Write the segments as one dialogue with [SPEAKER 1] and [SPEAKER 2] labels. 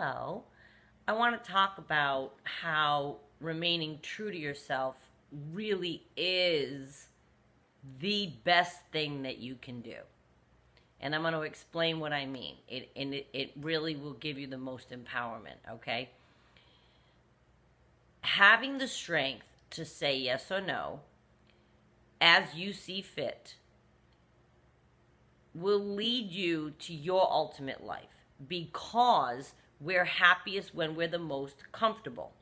[SPEAKER 1] hello. I want to talk about how remaining true to yourself really is the best thing that you can do. And I'm going to explain what I mean. It really will give you the most empowerment, okay? Having the strength to say yes or no as you see fit will lead you to your ultimate life, because we're happiest when we're the most comfortable.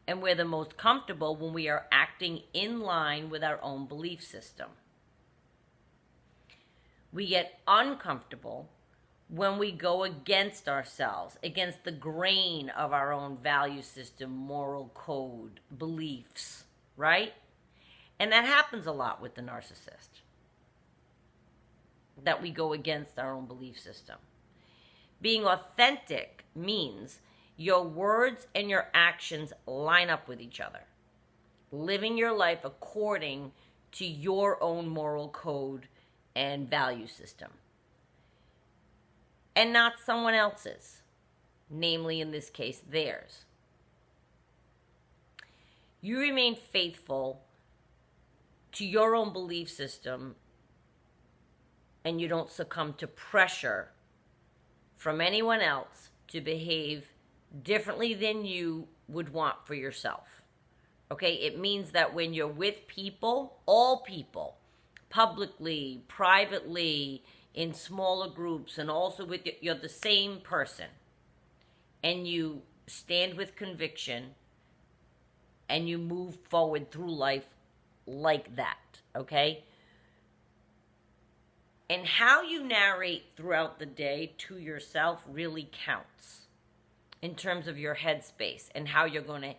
[SPEAKER 1] And we're the most comfortable when we are acting in line with our own belief system. We get uncomfortable when we go against ourselves, against the grain of our own value system, moral code, beliefs, right? And that happens a lot with the narcissist, that we go against our own belief system. Being authentic means your words and your actions line up with each other. Living your life according to your own moral code and value system, and not someone else's, namely in this case theirs. You remain faithful to your own belief system, and you don't succumb to pressure from anyone else to behave differently than you would want for yourself. Okay, it means that when you're with people, all people, publicly, privately, in smaller groups, and also with you're the same person, and you stand with conviction and you move forward through life like that, okay? And how you narrate throughout the day to yourself really counts in terms of your headspace and how you're going to,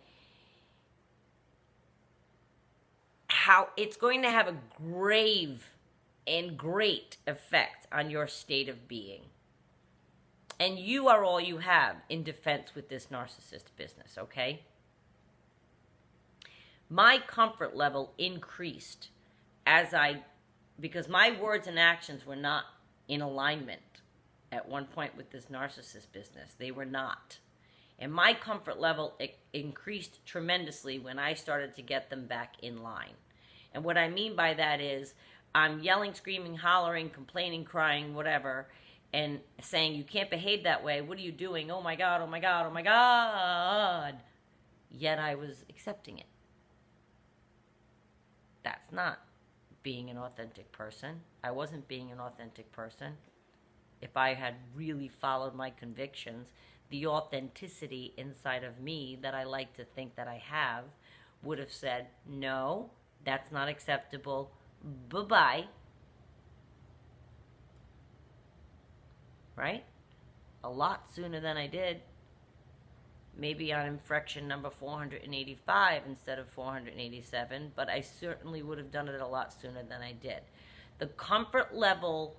[SPEAKER 1] how it's going to have a grave and great effect on your state of being. And you are all you have in defense with this narcissist business, okay? My comfort level increased because my words and actions were not in alignment at one point with this narcissist business. They were not. And my comfort level increased tremendously when I started to get them back in line. And what I mean by that is I'm yelling, screaming, hollering, complaining, crying, whatever, and saying, you can't behave that way. What are you doing? Oh my God, oh my God, oh my God. Yet I was accepting it. That's not being an authentic person. I wasn't being an authentic person. If I had really followed my convictions, the authenticity inside of me that I like to think that I have would have said, no, that's not acceptable. Bye-bye. Right? A lot sooner than I did. Maybe on infraction number 485 instead of 487, but I certainly would have done it a lot sooner than I did. The comfort level,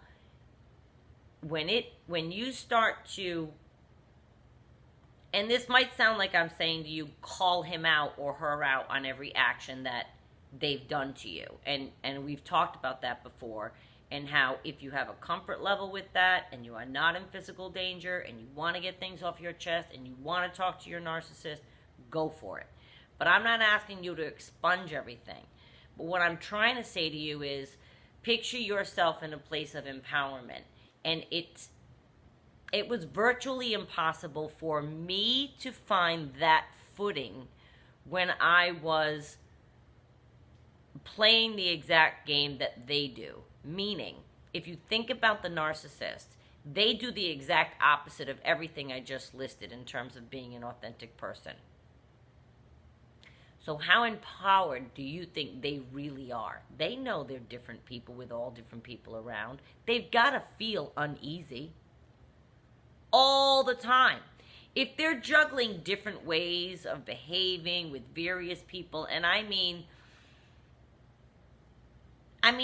[SPEAKER 1] when you start to, and this might sound like I'm saying to you, call him out or her out on every action that they've done to you. And we've talked about that before, and how if you have a comfort level with that and you are not in physical danger and you want to get things off your chest and you want to talk to your narcissist, go for it. But I'm not asking you to expunge everything. But what I'm trying to say to you is picture yourself in a place of empowerment. And it was virtually impossible for me to find that footing when I was playing the exact game that they do. Meaning, if you think about the narcissist, they do the exact opposite of everything I just listed in terms of being an authentic person. So how empowered do you think they really are? They know they're different people with all different people around. They've got to feel uneasy all the time. If they're juggling different ways of behaving with various people, and I mean,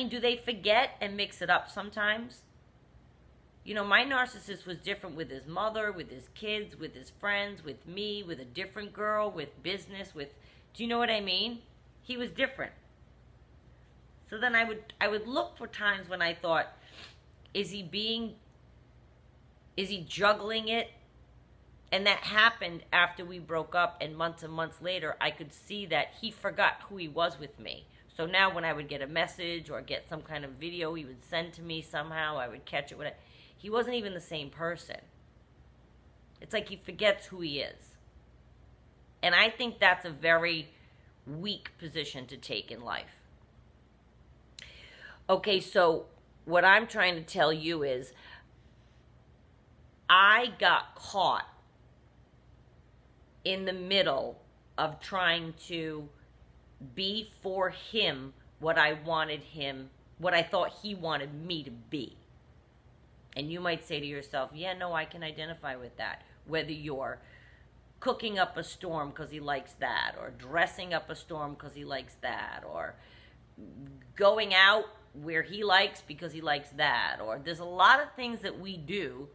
[SPEAKER 1] do they forget and mix it up sometimes? You know, my narcissist was different with his mother, with his kids, with his friends, with me, with a different girl, with business, with, do you know what I mean? He was different. So then I would look for times when I thought, is he juggling it And that happened after we broke up, and months later, I could see that he forgot who he was with me. So now when I would get a message or get some kind of video he would send to me somehow, I would catch it. He wasn't even the same person. It's like he forgets who he is. And I think that's a very weak position to take in life. Okay, so what I'm trying to tell you is I got caught in the middle of trying to be for him what I wanted him, what I thought he wanted me to be. And you might say to yourself, yeah, no, I can identify with that. Whether you're cooking up a storm because he likes that, or dressing up a storm because he likes that, or going out where he likes because he likes that, or there's a lot of things that we do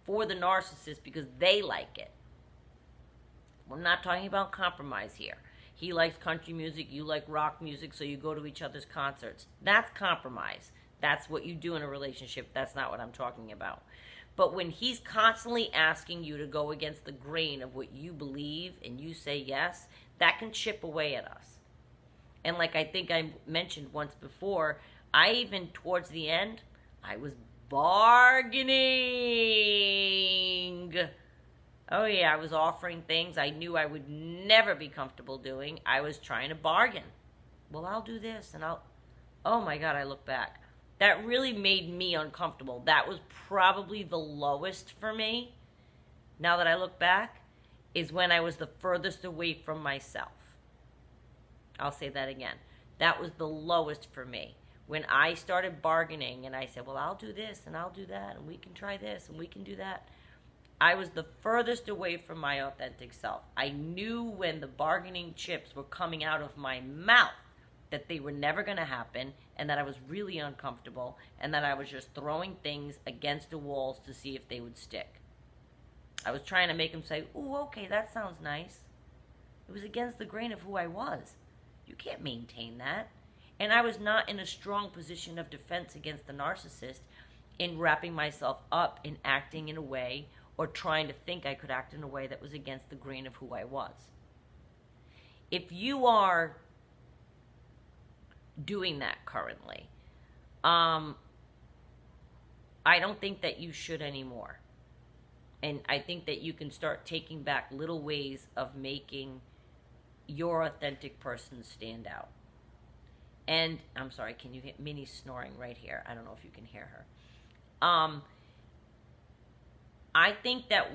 [SPEAKER 1] for the narcissist because they like it. We're not talking about compromise here. He likes country music, you like rock music, so you go to each other's concerts. That's compromise. That's what you do in a relationship. That's not what I'm talking about. But when he's constantly asking you to go against the grain of what you believe and you say yes, that can chip away at us. And like I think I mentioned once before, I even towards the end, I was bargaining. Oh yeah, I was offering things I knew I would never be comfortable doing. I was trying to bargain. Well, I'll do this and oh my God, I look back. That really made me uncomfortable. That was probably the lowest for me, now that I look back, is when I was the furthest away from myself. I'll say that again. That was the lowest for me. When I started bargaining and I said, well, I'll do this and I'll do that and we can try this and we can do that. I was the furthest away from my authentic self. I knew when the bargaining chips were coming out of my mouth that they were never going to happen, and that I was really uncomfortable, and that I was just throwing things against the walls to see if they would stick. I was trying to make him say, ooh, okay, that sounds nice. It was against the grain of who I was. You can't maintain that. And I was not in a strong position of defense against the narcissist in wrapping myself up in acting in a way or trying to think I could act in a way that was against the grain of who I was. If you are doing that currently, I don't think that you should anymore. And I think that you can start taking back little ways of making your authentic person stand out. And I'm sorry, can you get Minnie snoring right here? I don't know if you can hear her. I think that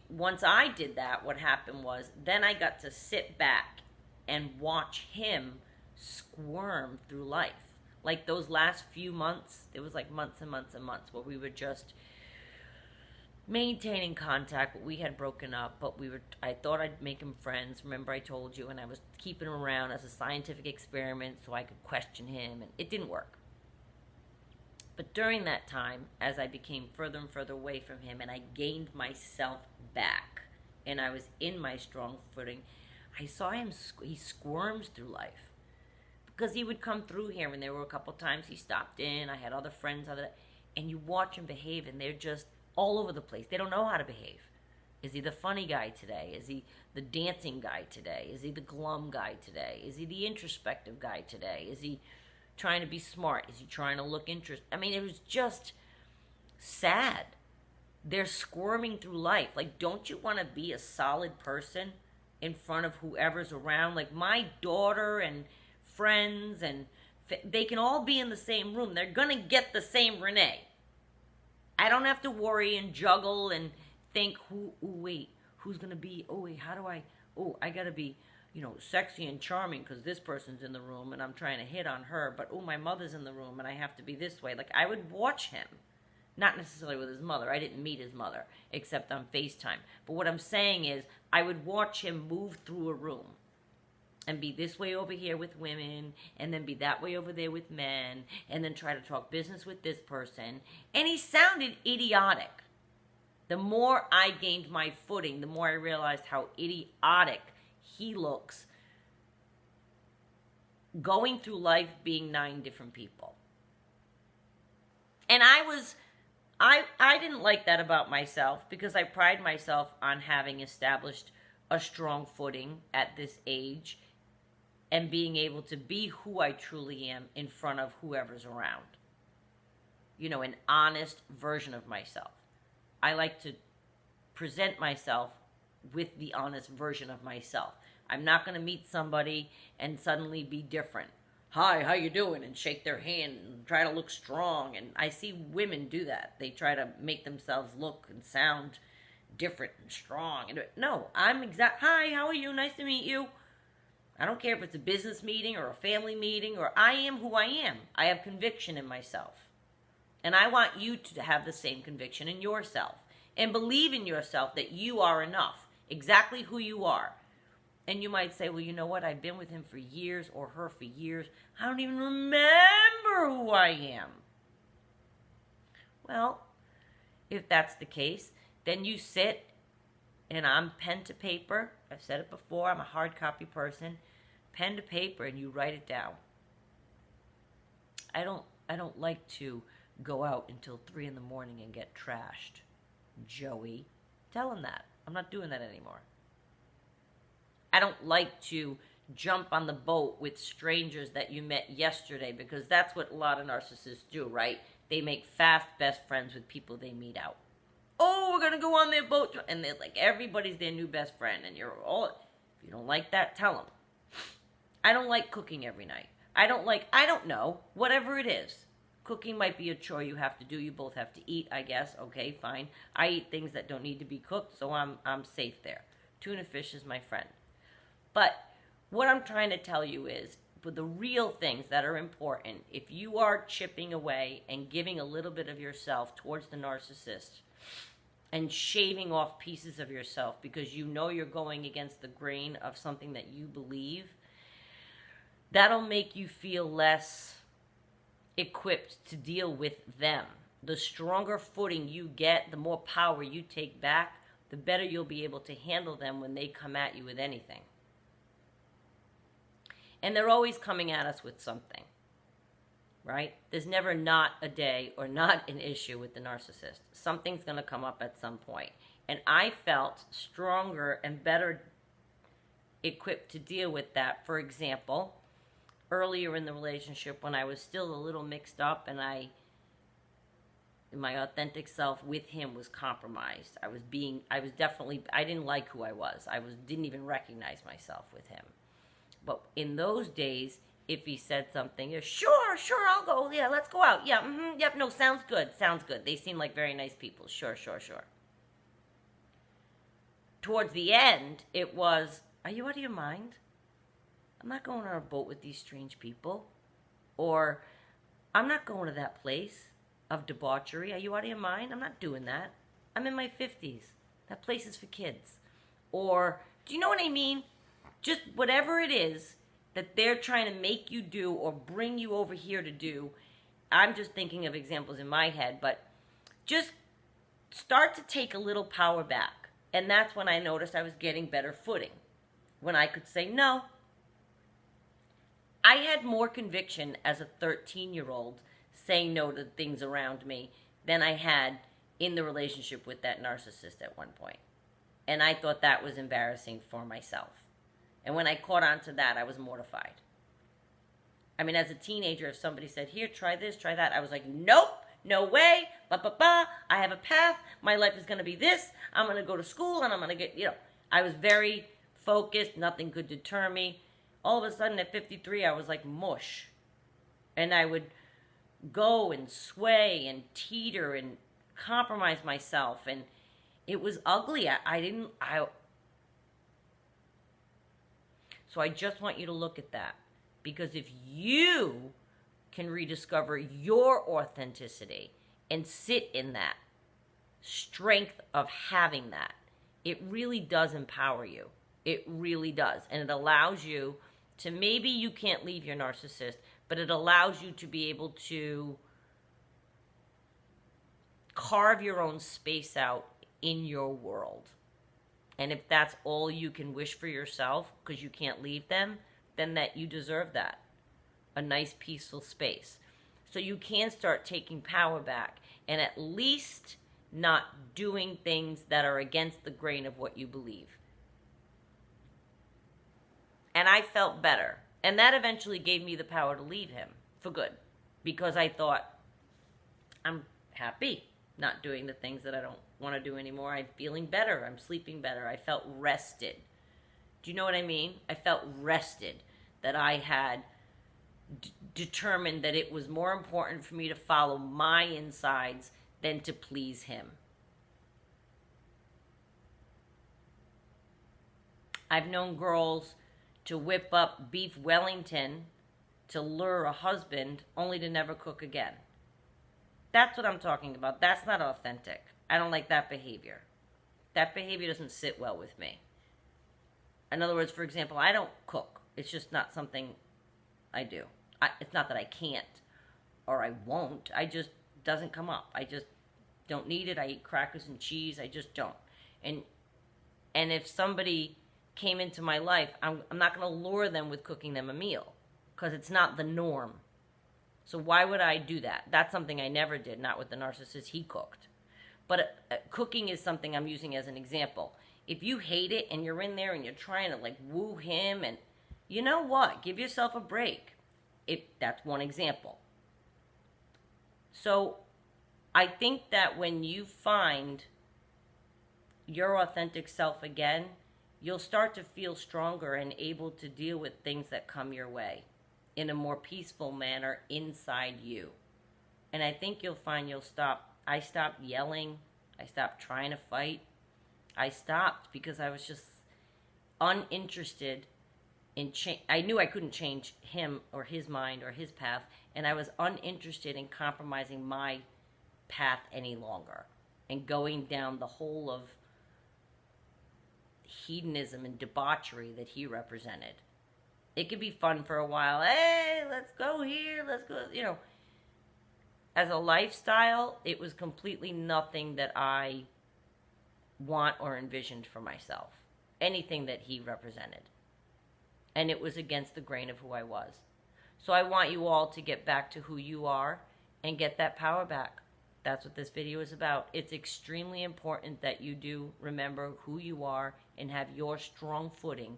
[SPEAKER 1] once I did that, what happened was then I got to sit back and watch him squirm through life. Like those last few months, it was like months and months and months where we were just maintaining contact, but we had broken up, but I thought I'd make him friends. Remember I told you, and I was keeping him around as a scientific experiment so I could question him, and it didn't work. But during that time, as I became further and further away from him and I gained myself back and I was in my strong footing, I saw him, he squirms through life. Because he would come through here, and there were a couple times he stopped in. I had other friends, and you watch him behave, and they're just all over the place. They don't know how to behave. Is he the funny guy today? Is he the dancing guy today? Is he the glum guy today? Is he the introspective guy today? Is he trying to be smart? Is he trying to look interesting? I mean, it was just sad. They're squirming through life. Like, don't you want to be a solid person in front of whoever's around? Like, my daughter and friends, and they can all be in the same room. They're going to get the same Renee. I don't have to worry and juggle and think, who's going to be, I got to be, sexy and charming because this person's in the room and I'm trying to hit on her, but my mother's in the room and I have to be this way. Like, I would watch him, not necessarily with his mother. I didn't meet his mother except on FaceTime. But what I'm saying is I would watch him move through a room and be this way over here with women, and then be that way over there with men, and then try to talk business with this person. And he sounded idiotic. The more I gained my footing, the more I realized how idiotic he looks going through life being 9 different people. And I I didn't like that about myself because I pride myself on having established a strong footing at this age and being able to be who I truly am in front of whoever's around. You know, an honest version of myself. I like to present myself with the honest version of myself. I'm not going to meet somebody and suddenly be different. Hi, how you doing? And shake their hand and try to look strong. And I see women do that. They try to make themselves look and sound different and strong. And no, hi, how are you? Nice to meet you. I don't care if it's a business meeting or a family meeting, or I am who I am. I have conviction in myself. And I want you to have the same conviction in yourself. And believe in yourself that you are enough, exactly who you are. And you might say, well, you know what? I've been with him for years or her for years. I don't even remember who I am. Well, if that's the case, then you sit, and I'm pen to paper. I've said it before. I'm a hard copy person. Pen to paper, and you write it down. I don't like to go out until 3 in the morning and get trashed. Joey, tell him that. I'm not doing that anymore. I don't like to jump on the boat with strangers that you met yesterday, because that's what a lot of narcissists do, right? They make fast best friends with people they meet out. Oh, we're going to go on their boat. And they're like, everybody's their new best friend. And you're all, if you don't like that, tell them. I don't like cooking every night. I don't know, whatever it is. Cooking might be a chore you have to do. You both have to eat, I guess. Okay, fine. I eat things that don't need to be cooked, so I'm safe there. Tuna fish is my friend. But what I'm trying to tell you is, for the real things that are important, if you are chipping away and giving a little bit of yourself towards the narcissist and shaving off pieces of yourself because you know you're going against the grain of something that you believe, that'll make you feel less equipped to deal with them. The stronger footing you get, the more power you take back, the better you'll be able to handle them when they come at you with anything. And they're always coming at us with something, right? There's never not a day or not an issue with the narcissist. Something's going to come up at some point. And I felt stronger and better equipped to deal with that. For example, earlier in the relationship, when I was still a little mixed up and my authentic self with him was compromised. I didn't like who I was. Didn't even recognize myself with him. But in those days, if he said something, sure, I'll go. Yeah, let's go out. Yeah, yep, no, sounds good. They seem like very nice people. Sure. Towards the end, it was, are you out of your mind? I'm not going on a boat with these strange people. Or, I'm not going to that place of debauchery. Are you out of your mind? I'm not doing that. I'm in my 50s. That place is for kids. Or, do you know what I mean? Just whatever it is that they're trying to make you do or bring you over here to do. I'm just thinking of examples in my head, but just start to take a little power back. And that's when I noticed I was getting better footing. When I could say no. I had more conviction as a 13-year-old saying no to things around me than I had in the relationship with that narcissist at one point. And I thought that was embarrassing for myself. And when I caught on to that, I was mortified. I mean, as a teenager, if somebody said, here, try this, try that, I was like, nope, no way, I have a path, my life is going to be this, I'm going to go to school, and I'm going to get, I was very focused, nothing could deter me. All of a sudden, at 53, I was like mush. And I would go and sway and teeter and compromise myself, and it was ugly. So I just want you to look at that. Because if you can rediscover your authenticity and sit in that strength of having that, it really does empower you. It really does. And it allows you to, maybe you can't leave your narcissist, but it allows you to be able to carve your own space out in your world. And if that's all you can wish for yourself because you can't leave them, then that you deserve that. A nice, peaceful space. So you can start taking power back and at least not doing things that are against the grain of what you believe. And I felt better. And that eventually gave me the power to leave him for good, because I thought, I'm happy not doing the things that I don't want to do anymore. I'm feeling better. I'm sleeping better. I felt rested. Do you know what I mean? I felt rested, that I had determined that it was more important for me to follow my insides than to please him. I've known girls to whip up beef Wellington to lure a husband only to never cook again. That's what I'm talking about. That's not authentic. I don't like that behavior. That behavior doesn't sit well with me. In other words, for example, I don't cook. It's just not something I do. It's not that I can't or I won't. I just doesn't come up. I just don't need it. I eat crackers and cheese. I just don't. And if somebody came into my life, I'm not going to lure them with cooking them a meal, because it's not the norm. So why would I do that? That's something I never did, not with the narcissist. He cooked. But cooking is something I'm using as an example. If you hate it and you're in there and you're trying to like woo him, and you know what? Give yourself a break. That's one example. So I think that when you find your authentic self again, you'll start to feel stronger and able to deal with things that come your way in a more peaceful manner inside you. And I think you'll find I stopped yelling. I stopped trying to fight. I stopped because I was just uninterested in change. I knew I couldn't change him or his mind or his path, and I was uninterested in compromising my path any longer and going down the hole of hedonism and debauchery that he represented. It could be fun for a while. Hey, let's go here, let's go, As a lifestyle, it was completely nothing that I want or envisioned for myself. Anything that he represented. And it was against the grain of who I was. So I want you all to get back to who you are and get that power back. That's what this video is about. It's extremely important that you do remember who you are and have your strong footing,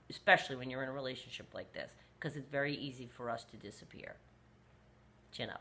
[SPEAKER 1] especially when you're in a relationship like this, because it's very easy for us to disappear. Chin up.